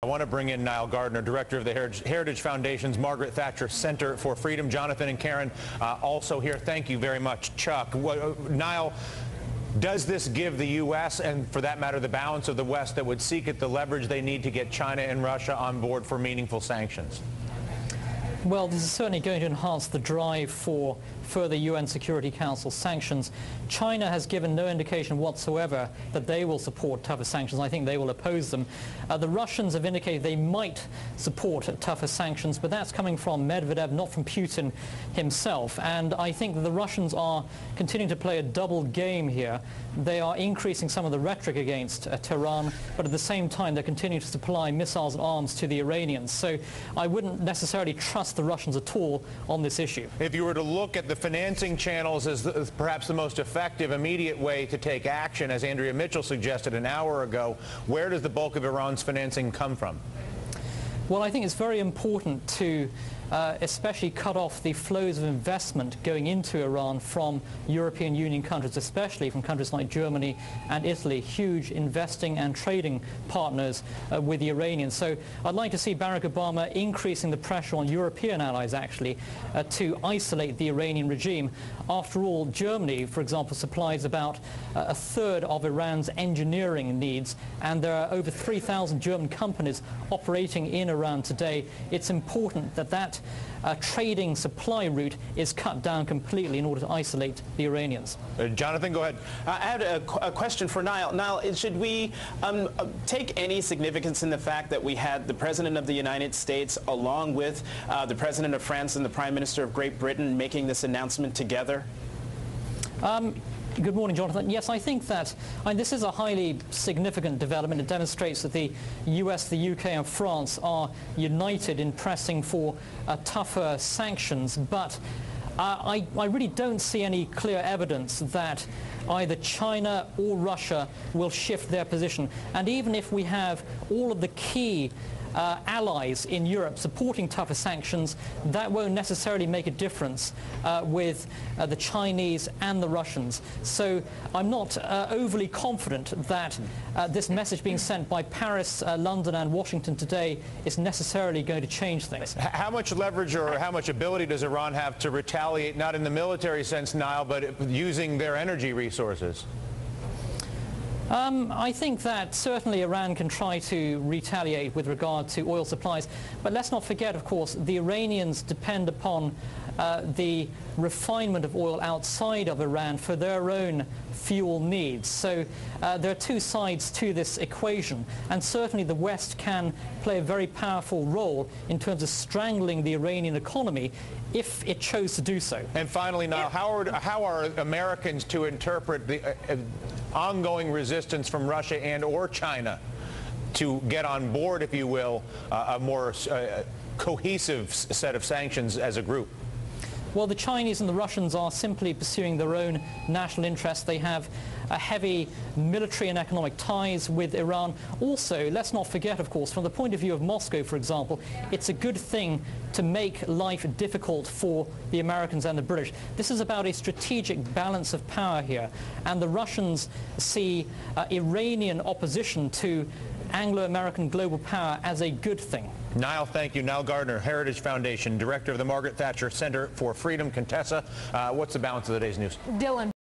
I want to bring in Nile Gardiner, director of the Heritage Foundation's Margaret Thatcher Center for Freedom. Jonathan and Karen also here. Thank you very much. Chuck, Nile, does this give the U.S. and, for that matter, the balance of the West that would seek it the leverage they need to get China and Russia on board for meaningful sanctions? Well, this is certainly going to enhance the drive for further UN Security Council sanctions. China has given no indication whatsoever that they will support tougher sanctions. I think they will oppose them. The Russians have indicated they might support tougher sanctions, but that's coming from Medvedev, not from Putin himself. And I think that the Russians are continuing to play a double game here. They are increasing some of the rhetoric against Tehran, but at the same time they're continuing to supply missiles and arms to the Iranians. So I wouldn't necessarily trust the Russians at all on this issue. If you were to look at the financing channels as perhaps the most effective immediate way to take action, as Andrea Mitchell suggested an hour ago, where does the bulk of Iran's financing come from? Well, I think it's very important to especially cut off the flows of investment going into Iran from European Union countries, especially from countries like Germany and Italy, huge investing and trading partners with the Iranians. So I'd like to see Barack Obama increasing the pressure on European allies, actually, to isolate the Iranian regime. After all, Germany, for example, supplies about a third of Iran's engineering needs, and there are over 3,000 German companies operating in Iran today. It's important that that trading supply route is cut down completely in order to isolate the Iranians. Jonathan, go ahead. I had a question for Nile. Nile, should we take any significance in the fact that we had the President of the United States along with the President of France and the Prime Minister of Great Britain making this announcement together? Good morning, Jonathan. Yes, I think that this is a highly significant development. It demonstrates that the US, the UK and France are united in pressing for tougher sanctions. But I really don't see any clear evidence that either China or Russia will shift their position. And even if we have all of the key allies in Europe supporting tougher sanctions, that won't necessarily make a difference with the Chinese and the Russians. So I'm not overly confident that this message being sent by Paris, London and Washington today is necessarily going to change things. How much leverage or how much ability does Iran have to retaliate, not in the military sense, Nile, but using their energy resources? I think that certainly Iran can try to retaliate with regard to oil supplies. But let's not forget, of course, the Iranians depend upon the refinement of oil outside of Iran for their own fuel needs. So there are two sides to this equation. And certainly the West can play a very powerful role in terms of strangling the Iranian economy if it chose to do so. And finally, now, how are Americans to interpret the ongoing resistance from Russia and or China to get on board, if you will, a more cohesive set of sanctions as a group? Well, the Chinese and the Russians are simply pursuing their own national interests. They have heavy military and economic ties with Iran. Also, let's not forget, of course, from the point of view of Moscow, for example, it's a good thing to make life difficult for the Americans and the British. This is about a strategic balance of power here. And the Russians see Iranian opposition to Anglo-American global power as a good thing. Nile, thank you. Nile Gardiner, Heritage Foundation, director of the Margaret Thatcher Center for Freedom. Contessa, what's the balance of the day's news? Dylan.